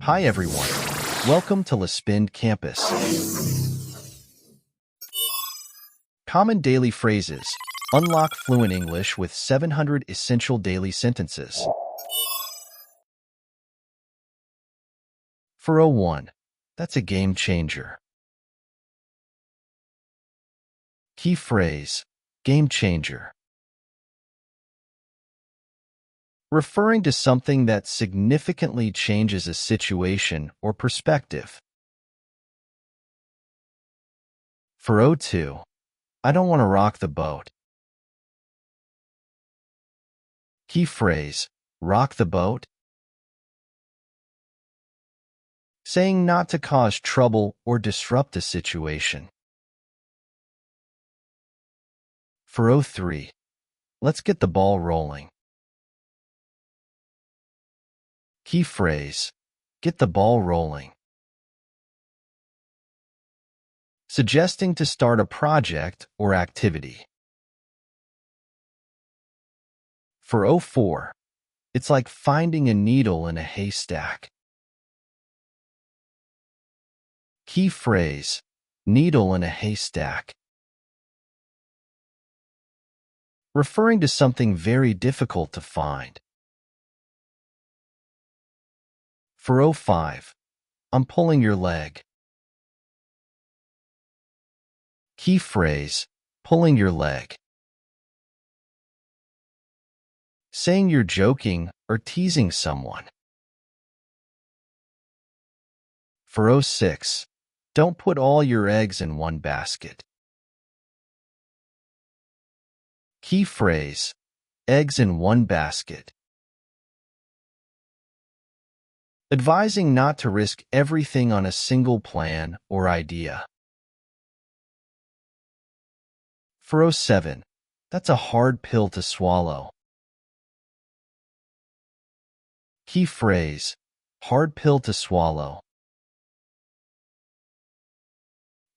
Hi everyone, welcome to Lispend Campus. Common daily phrases. Unlock fluent English with 700 essential daily sentences. 401. That's a game changer. Key phrase. Game changer. Referring to something that significantly changes a situation or perspective. 402. I don't want to rock the boat. Key phrase. Rock the boat. Saying not to cause trouble or disrupt a situation. 403. Let's get the ball rolling. Key phrase. Get the ball rolling. Suggesting to start a project or activity. 404. It's like finding a needle in a haystack. Key phrase. Needle in a haystack. Referring to something very difficult to find. 405. I'm pulling your leg. Key phrase. Pulling your leg. Saying you're joking or teasing someone. 406. Don't put all your eggs in one basket. Key phrase. Eggs in one basket. Advising not to risk everything on a single plan or idea. 407. That's a hard pill to swallow. Key phrase. Hard pill to swallow.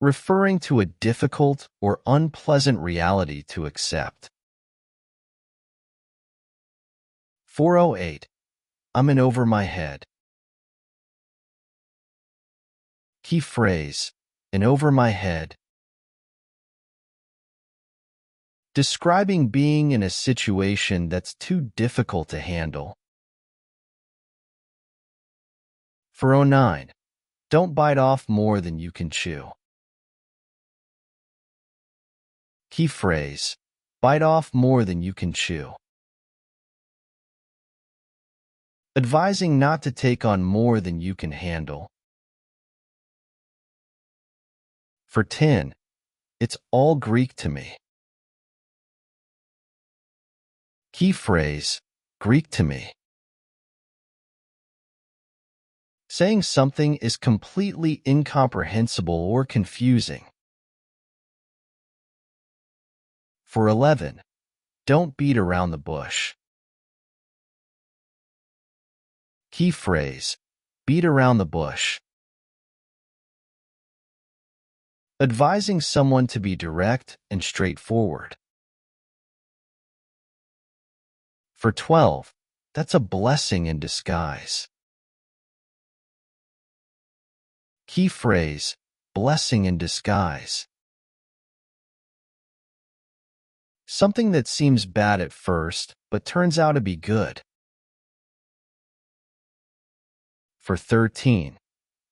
Referring to a difficult or unpleasant reality to accept. 408. I'm in over my head. Key phrase. In over my head. Describing being in a situation that's too difficult to handle. 409. Don't bite off more than you can chew. Key phrase. Bite off more than you can chew. Advising not to take on more than you can handle. 410. It's all Greek to me. Key phrase. Greek to me. Saying something is completely incomprehensible or confusing. 411. Don't beat around the bush. Key phrase. Beat around the bush. Advising someone to be direct and straightforward. 412. That's a blessing in disguise. Key phrase. Blessing in disguise. Something that seems bad at first, but turns out to be good. 413.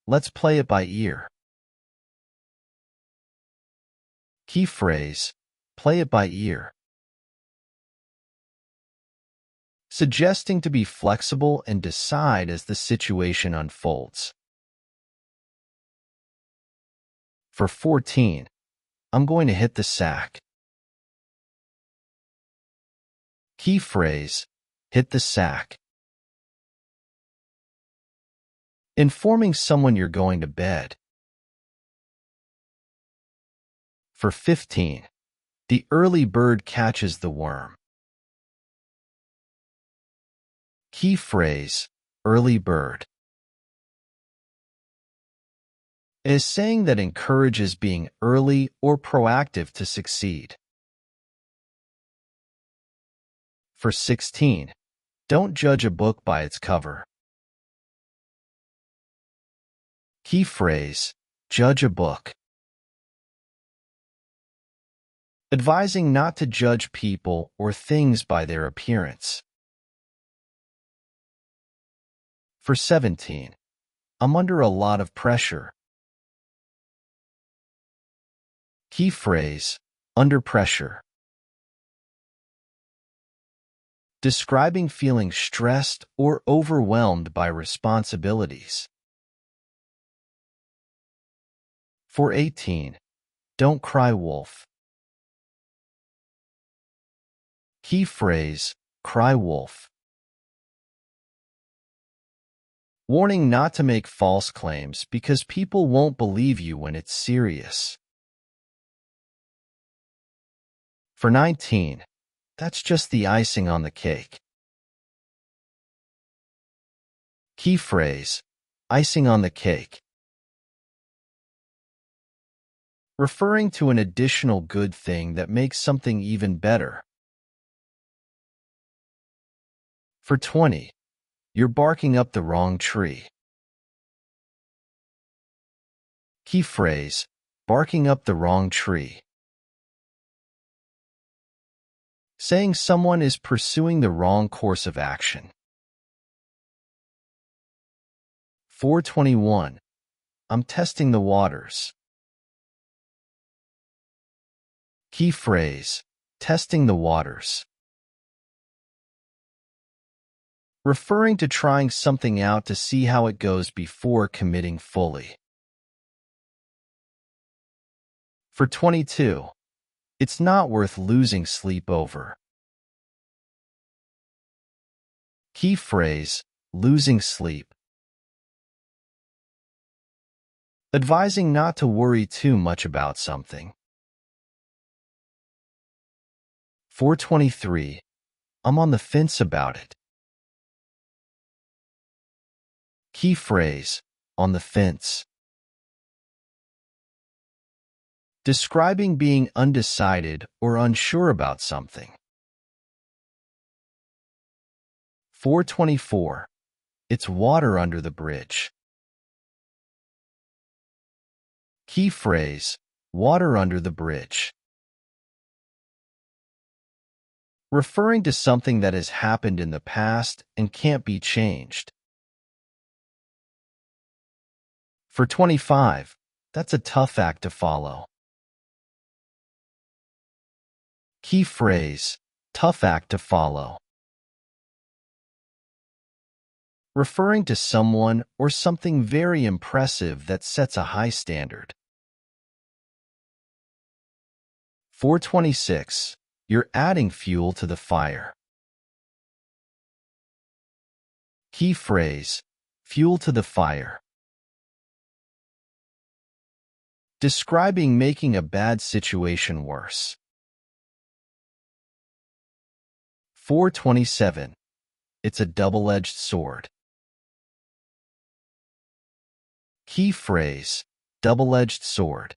Let's play it by ear. Key phrase. Play it by ear. Suggesting to be flexible and decide as the situation unfolds. 414. I'm going to hit the sack. Key phrase. Hit the sack. Informing someone you're going to bed. 415. The early bird catches the worm. Key phrase. Early bird. It is saying that encourages being early or proactive to succeed. 416. Don't judge a book by its cover. Key phrase, judge a book. Advising not to judge people or things by their appearance. For 17, I'm under a lot of pressure. Key phrase, under pressure. Describing feeling stressed or overwhelmed by responsibilities. For 18, don't cry wolf. Key phrase, cry wolf. Warning not to make false claims because people won't believe you when it's serious. For 19, that's just the icing on the cake. Key phrase, icing on the cake. Referring to an additional good thing that makes something even better. For 20, you're barking up the wrong tree. Key phrase, barking up the wrong tree. Saying someone is pursuing the wrong course of action. 421, I'm testing the waters. Key phrase, testing the waters. Referring to trying something out to see how it goes before committing fully. For 22, it's not worth losing sleep over. Key phrase, losing sleep. Advising not to worry too much about something. 423, I'm on the fence about it. Key phrase, on the fence. Describing being undecided or unsure about something. 424, it's water under the bridge. Key phrase, water under the bridge. Referring to something that has happened in the past and can't be changed. For 25, that's a tough act to follow. Key phrase, tough act to follow. Referring to someone or something very impressive that sets a high standard. 426, you're adding fuel to the fire. Key phrase, fuel to the fire. Describing making a bad situation worse. 427, it's a double-edged sword. Key phrase, double-edged sword.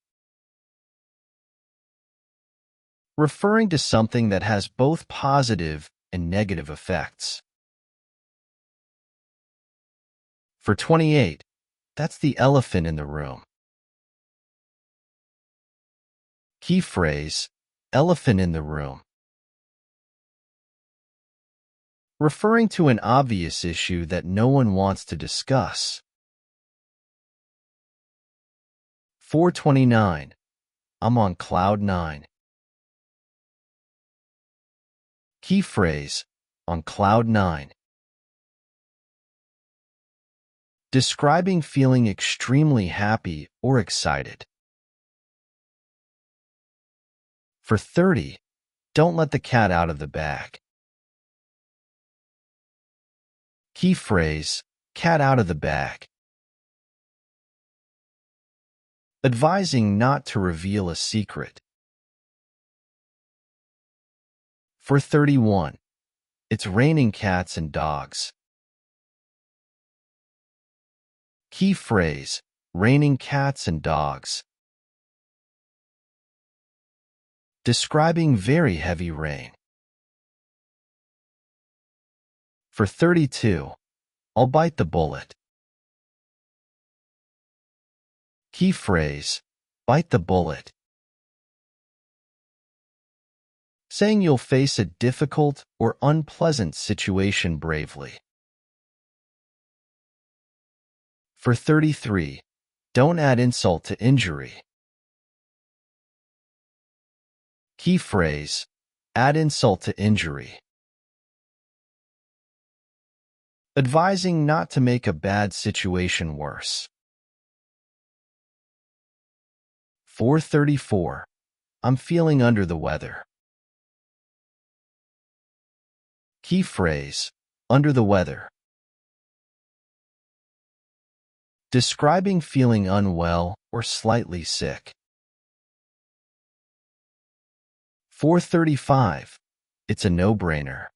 Referring to something that has both positive and negative effects. For 28, that's the elephant in the room. Key phrase, elephant in the room. Referring to an obvious issue that no one wants to discuss. 429, I'm on cloud 9. Key phrase, on cloud 9. Describing feeling extremely happy or excited. For 30, don't let the cat out of the bag. Key phrase, cat out of the bag. Advising not to reveal a secret. For 31, it's raining cats and dogs. Key phrase, raining cats and dogs. Describing very heavy rain. For 32, I'll bite the bullet. Key phrase, bite the bullet. Saying you'll face a difficult or unpleasant situation bravely. For 33, don't add insult to injury. Key phrase, add insult to injury. Advising not to make a bad situation worse. 434, I'm feeling under the weather. Key phrase, under the weather. Describing feeling unwell or slightly sick. 435, it's a no-brainer.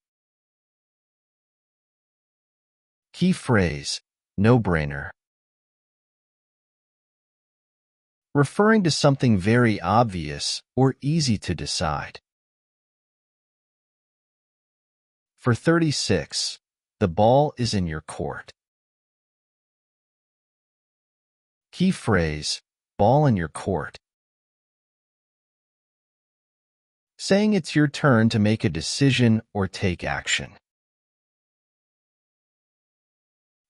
Key phrase, no-brainer. Referring to something very obvious or easy to decide. For 36, the ball is in your court. Key phrase, ball in your court. Saying it's your turn to make a decision or take action.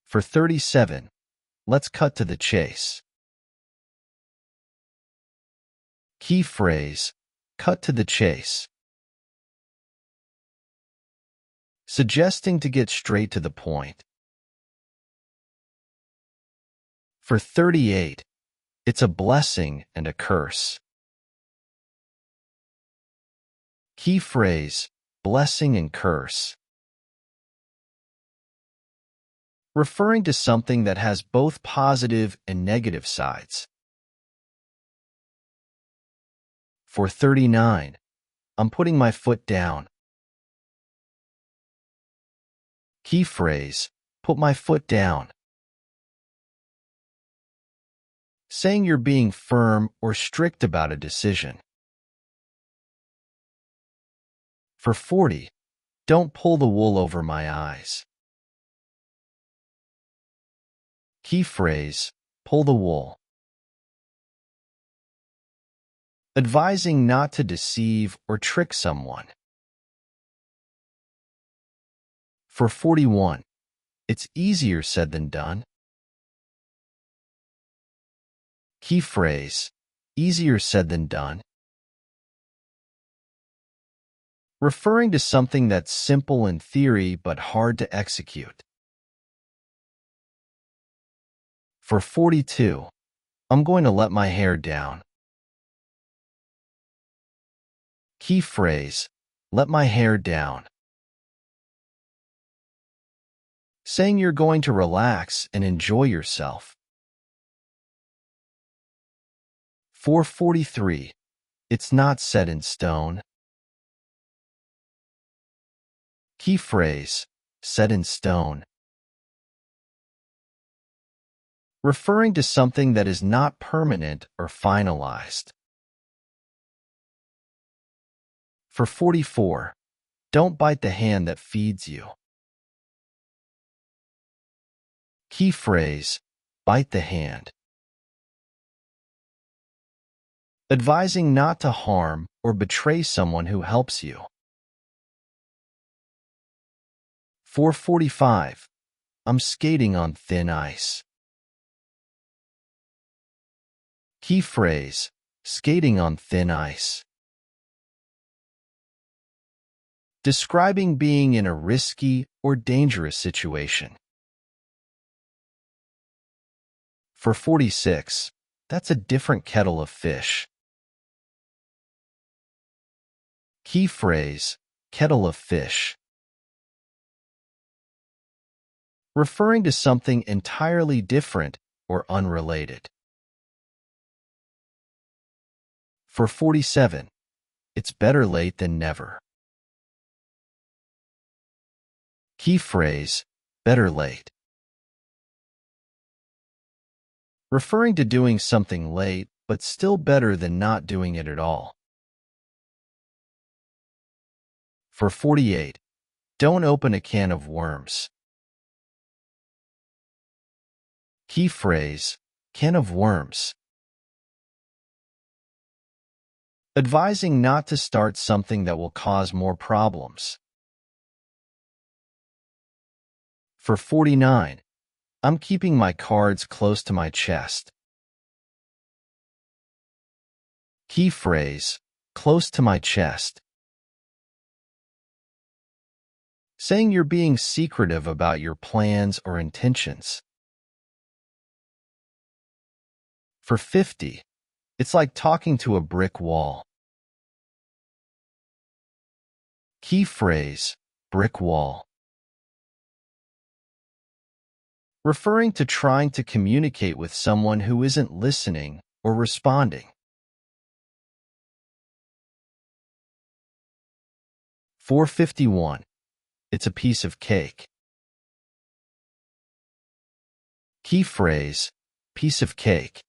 For 37, let's cut to the chase. Key phrase, cut to the chase. Suggesting to get straight to the point. For 38, it's a blessing and a curse. Key phrase, blessing and curse. Referring to something that has both positive and negative sides. For 39, I'm putting my foot down. Key phrase, put my foot down. Saying you're being firm or strict about a decision. For 40, don't pull the wool over my eyes. Key phrase, pull the wool. Advising not to deceive or trick someone. For 41, it's easier said than done. Key phrase, easier said than done. Referring to something that's simple in theory but hard to execute. For 42, I'm going to let my hair down. Key phrase, let my hair down. Saying you're going to relax and enjoy yourself. For 43, it's not set in stone. Key phrase, set in stone. Referring to something that is not permanent or finalized. For 44, don't bite the hand that feeds you. Key phrase, bite the hand. Advising not to harm or betray someone who helps you. For 45, I'm skating on thin ice. Key phrase, skating on thin ice. Describing being in a risky or dangerous situation. For 46, that's a different kettle of fish. Key phrase, kettle of fish. Referring to something entirely different or unrelated. For 47, it's better late than never. Key phrase, better late. Referring to doing something late, but still better than not doing it at all. For 48, don't open a can of worms. Key phrase, can of worms. advising not to start something that will cause more problems. For 49, I'm keeping my cards close to my chest. Key phrase, close to my chest. Saying you're being secretive about your plans or intentions. For 50, it's like talking to a brick wall. Key phrase, brick wall. Referring to trying to communicate with someone who isn't listening or responding. 451. It's a piece of cake. Key phrase, piece of cake.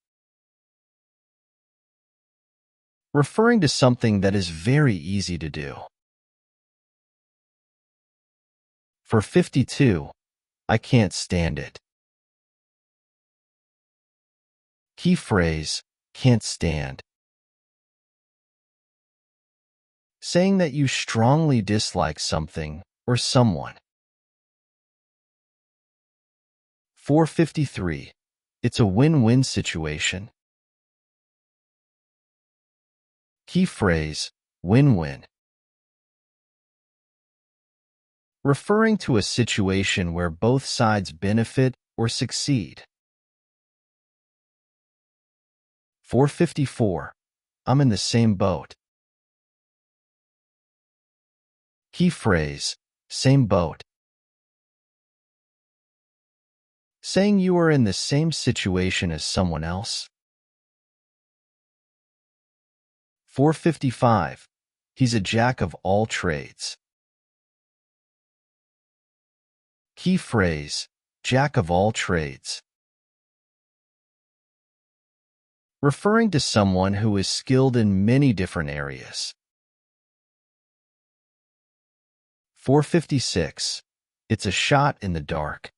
Referring to something that is very easy to do. For 52, I can't stand it. Key phrase, can't stand. Saying that you strongly dislike something or someone. 453. It's a win-win situation. Key phrase, win-win. Referring to a situation where both sides benefit or succeed. 454. I'm in the same boat. Key phrase, same boat. Saying you are in the same situation as someone else. 455. He's a jack of all trades. Key phrase, jack of all trades. Referring to someone who is skilled in many different areas. 456. It's a shot in the dark.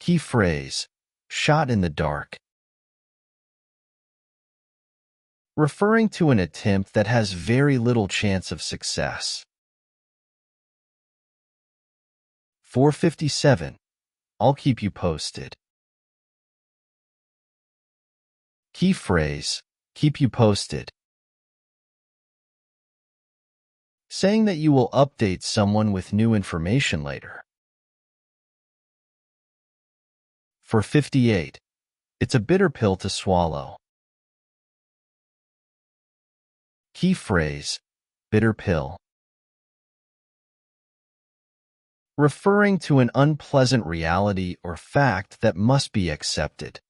Key phrase, shot in the dark. Referring to an attempt that has very little chance of success. 457. I'll keep you posted. Key phrase, keep you posted. Saying that you will update someone with new information later. For 58, it's a bitter pill to swallow. Key phrase, bitter pill. Referring to an unpleasant reality or fact that must be accepted.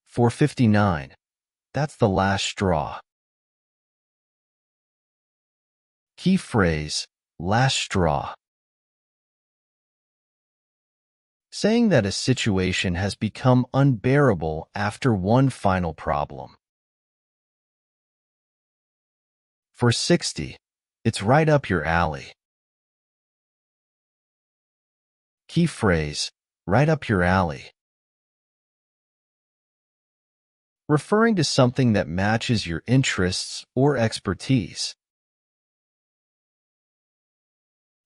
459. That's the last straw. Key phrase, last straw. Saying that a situation has become unbearable after one final problem. For 60, it's right up your alley. Key phrase, right up your alley. Referring to something that matches your interests or expertise.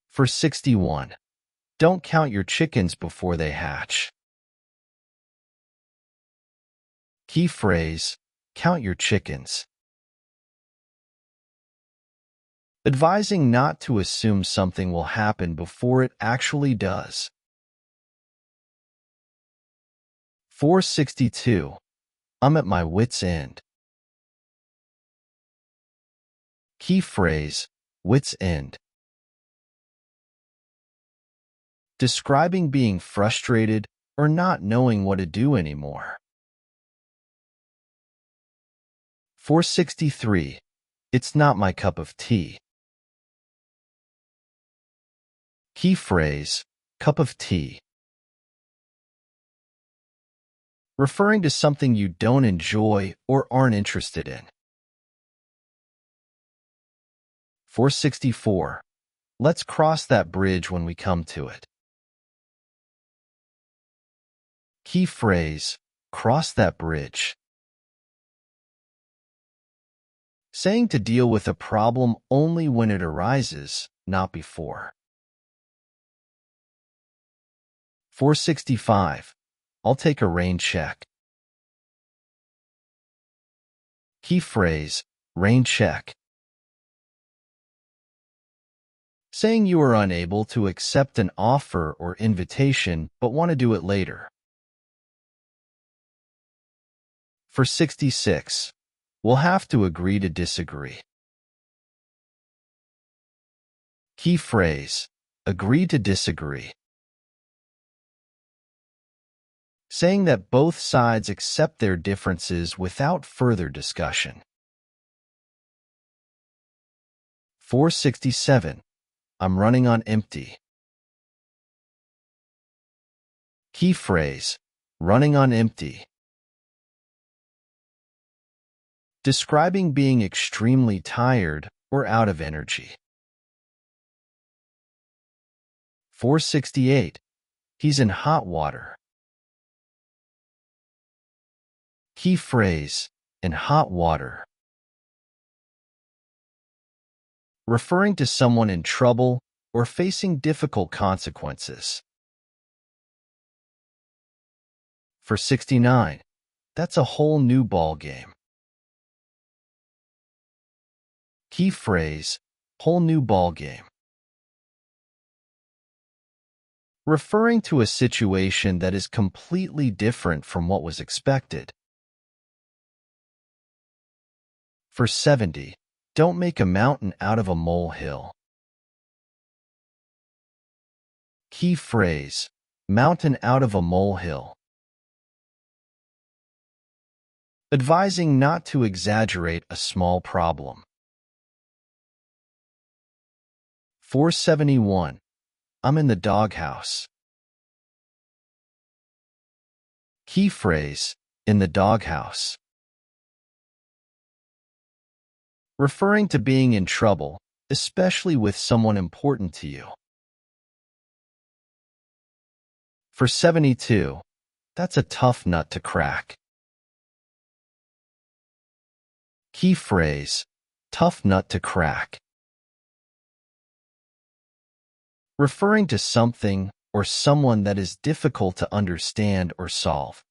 For 61, don't count your chickens before they hatch. Key phrase, count your chickens. Advising not to assume something will happen before it actually does. 462. I'm at my wit's end. Key phrase, wit's end. Describing being frustrated or not knowing what to do anymore. 463. It's not my cup of tea. Key phrase, cup of tea. Referring to something you don't enjoy or aren't interested in. 464. Let's cross that bridge when we come to it. Key phrase, cross that bridge. Saying to deal with a problem only when it arises, not before. 465. I'll take a rain check. Key phrase, rain check. Saying you are unable to accept an offer or invitation but want to do it later. 466. We'll have to agree to disagree. Key phrase, agree to disagree. Saying that both sides accept their differences without further discussion. 467. I'm running on empty. Key phrase, running on empty. Describing being extremely tired or out of energy. 468. He's in hot water. Key phrase, in hot water. Referring to someone in trouble or facing difficult consequences. 469. That's a whole new ball game. Key phrase, whole new ball game. Referring to a situation that is completely different from what was expected. 470. Don't make a mountain out of a molehill. Key phrase, mountain out of a molehill. Advising not to exaggerate a small problem. 471. I'm in the doghouse. Key phrase, in the doghouse. Referring to being in trouble, especially with someone important to you. 472. That's a tough nut to crack. Key phrase, tough nut to crack. Referring to something or someone that is difficult to understand or solve.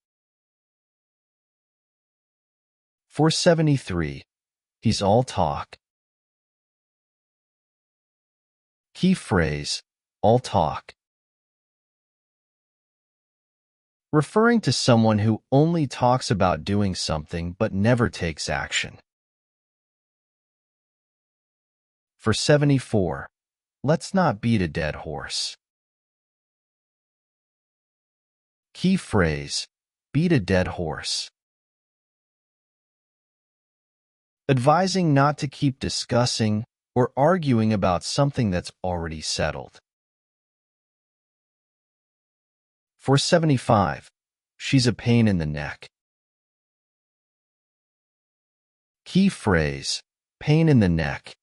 473. He's all talk. Key phrase, all talk. Referring to someone who only talks about doing something but never takes action. 474. Let's not beat a dead horse. Key phrase, beat a dead horse. Advising not to keep discussing or arguing about something that's already settled. 475. She's a pain in the neck. Key phrase, pain in the neck.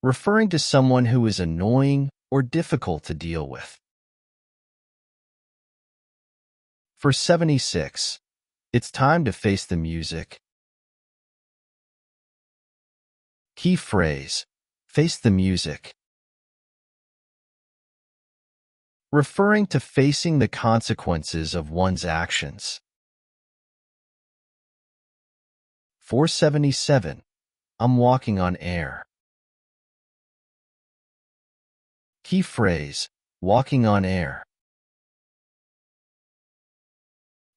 Referring to someone who is annoying or difficult to deal with. 476. It's time to face the music. Key phrase, face the music. Referring to facing the consequences of one's actions. 477. I'm walking on air. Key phrase, walking on air.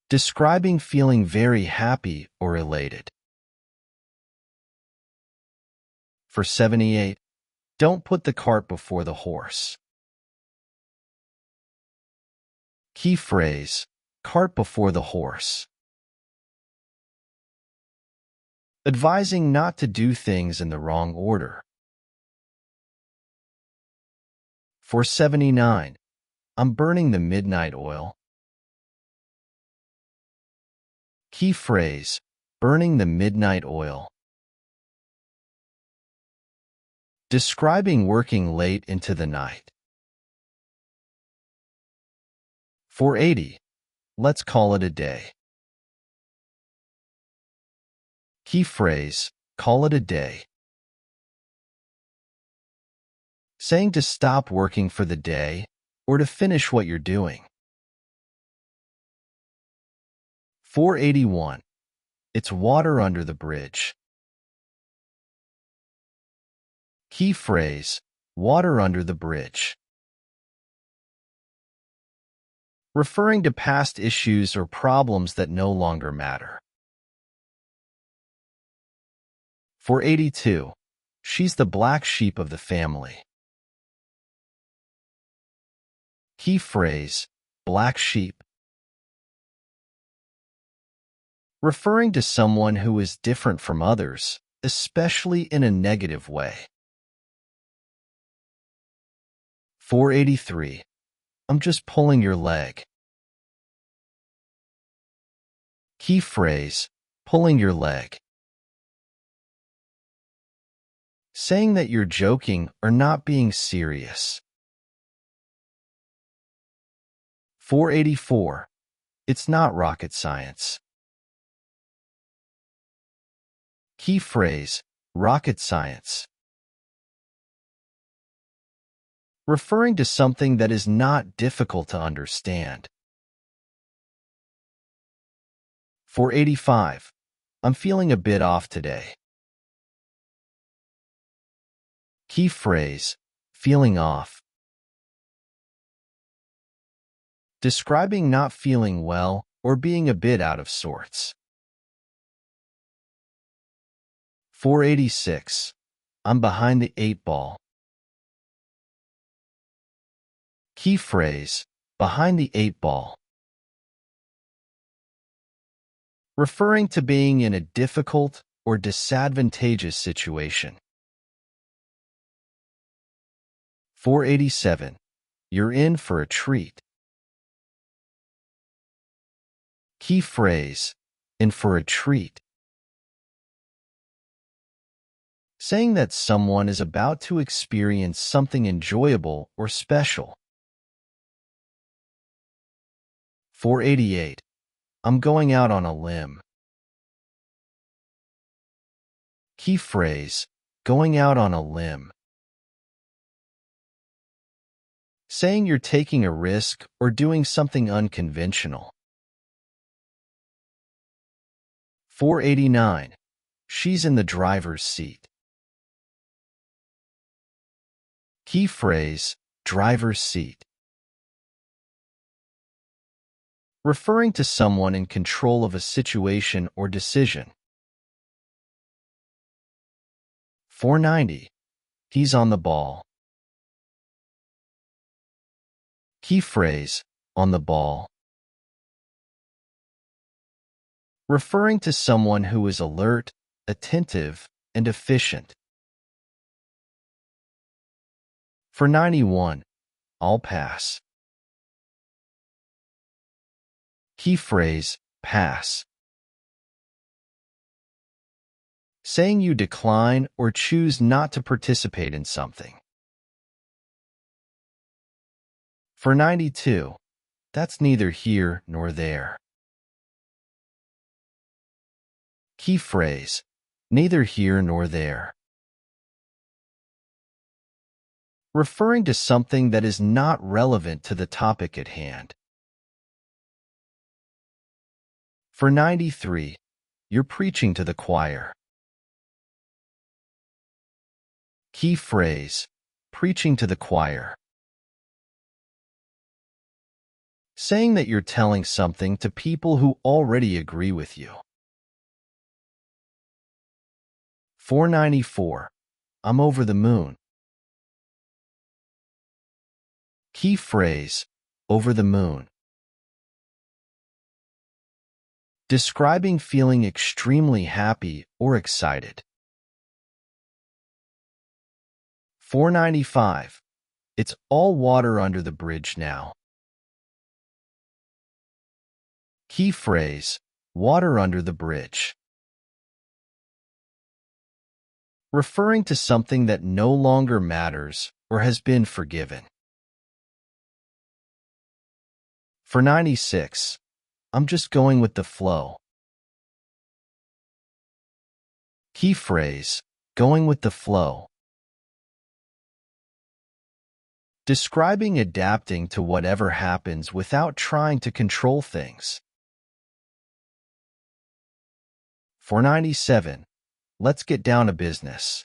Describing feeling very happy or elated. 478. Don't put the cart before the horse. Key phrase, cart before the horse. Advising not to do things in the wrong order. 479. I'm burning the midnight oil. Key phrase, burning the midnight oil. Describing working late into the night. 480. Let's call it a day. Key phrase, call it a day. Saying to stop working for the day or to finish what you're doing. 481. It's water under the bridge. Key phrase, water under the bridge. Referring to past issues or problems that no longer matter. 482. She's the black sheep of the family. Key phrase, black sheep. Referring to someone who is different from others, especially in a negative way. 483. I'm just pulling your leg. Key phrase, pulling your leg. Saying that you're joking or not being serious. 484. It's not rocket science. Key phrase, rocket science. Referring to something that is not difficult to understand. 485. I'm feeling a bit off today. Key phrase, feeling off. Describing not feeling well or being a bit out of sorts. 486. I'm behind the 8 ball. Key phrase, behind the 8 ball. Referring to being in a difficult or disadvantageous situation. 487. You're in for a treat. Key phrase, in for a treat. Saying that someone is about to experience something enjoyable or special. 488. I'm going out on a limb. Key phrase, going out on a limb. Saying you're taking a risk or doing something unconventional. 489. She's in the driver's seat. Key phrase, driver's seat. Referring to someone in control of a situation or decision. 490. He's on the ball. Key phrase, on the ball. Referring to someone who is alert, attentive, and efficient. 491. I'll pass. Key phrase, pass. Saying you decline or choose not to participate in something. 492. That's neither here nor there. Key phrase, neither here nor there. Referring to something that is not relevant to the topic at hand. 493. You're preaching to the choir. Key phrase, preaching to the choir. Saying that you're telling something to people who already agree with you. 494. I'm over the moon. Key phrase, over the moon. Describing feeling extremely happy or excited. 495. It's all water under the bridge now. Key phrase, water under the bridge. Referring to something that no longer matters or has been forgiven. For 96, I'm just going with the flow. Key phrase, going with the flow. Describing adapting to whatever happens without trying to control things. For 97, let's get down to business.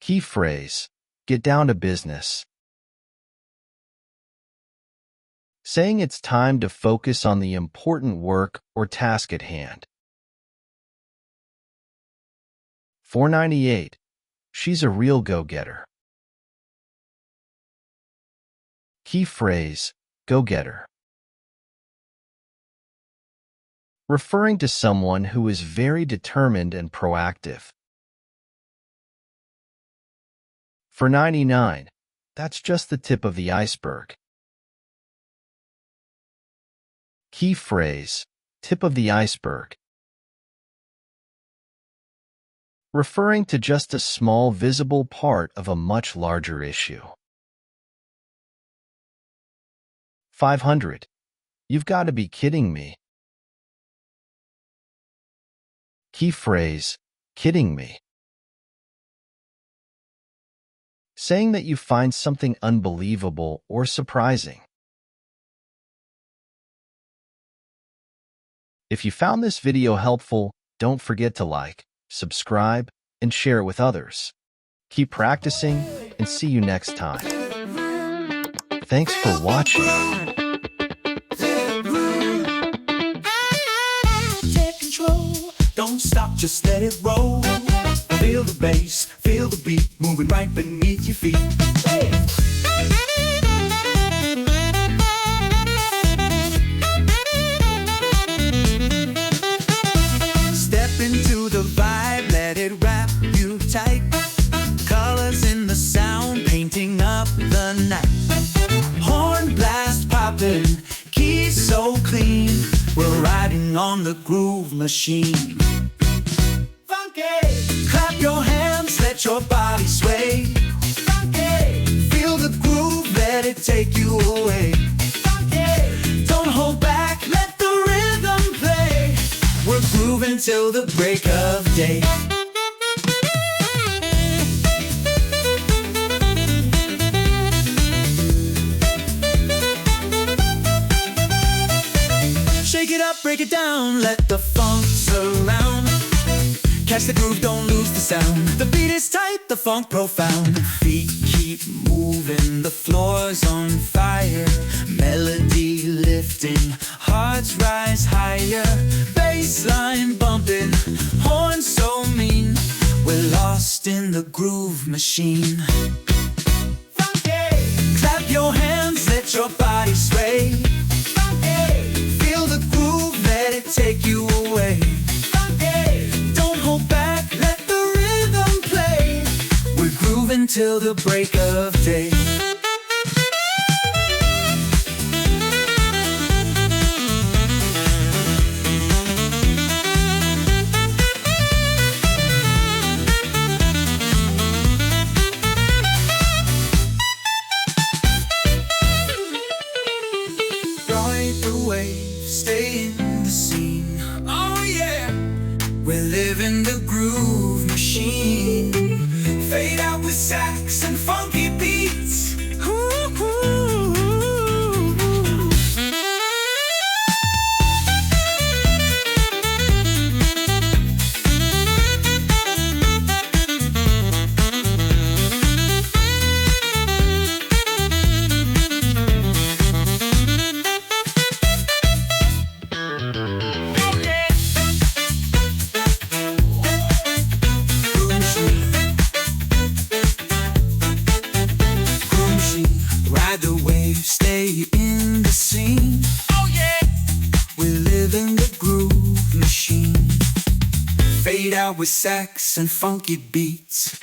Key phrase, get down to business. Saying it's time to focus on the important work or task at hand. 498. She's a real go-getter. Key phrase, go-getter. Referring to someone who is very determined and proactive. For 99, that's just the tip of the iceberg. Key phrase, tip of the iceberg. Referring to just a small visible part of a much larger issue. 500. You've got to be kidding me. Key phrase, kidding me. Saying that you find something unbelievable or surprising. If you found this video helpful, don't forget to like, subscribe, and share it with others. Keep practicing, and see you next time. Thanks for watching. Take control, don't stop, just let it roll. Feel the bass, feel the beat, moving right beneath your feet. Hey. Step into the vibe, let it wrap you tight. Colors in the sound, painting up the night. Horn blast popping, keys so clean. We're riding on the groove machine. Clap your hands, let your body sway. Feel the groove, let it take you away. Don't hold back, let the rhythm play. We're grooving till the break of day. Shake it up, break it down, let the funk surround. Catch the groove, don't lose the sound. The beat is tight, the funk profound. Feet keep moving, the floor's on fire. Melody lifting, hearts rise higher. Bassline bumping, horns so mean. We're lost in the groove machine. Clap your hands, let your body sway. Feel the groove, let it take you away. Till the break of day. Ride the wave, stay in the scene. Oh yeah, we're living the groove machine. Fade out with sax and funky beats. Ride the wave, stay in the scene. Oh yeah, we're living the groove machine. Fade out with sax and funky beats.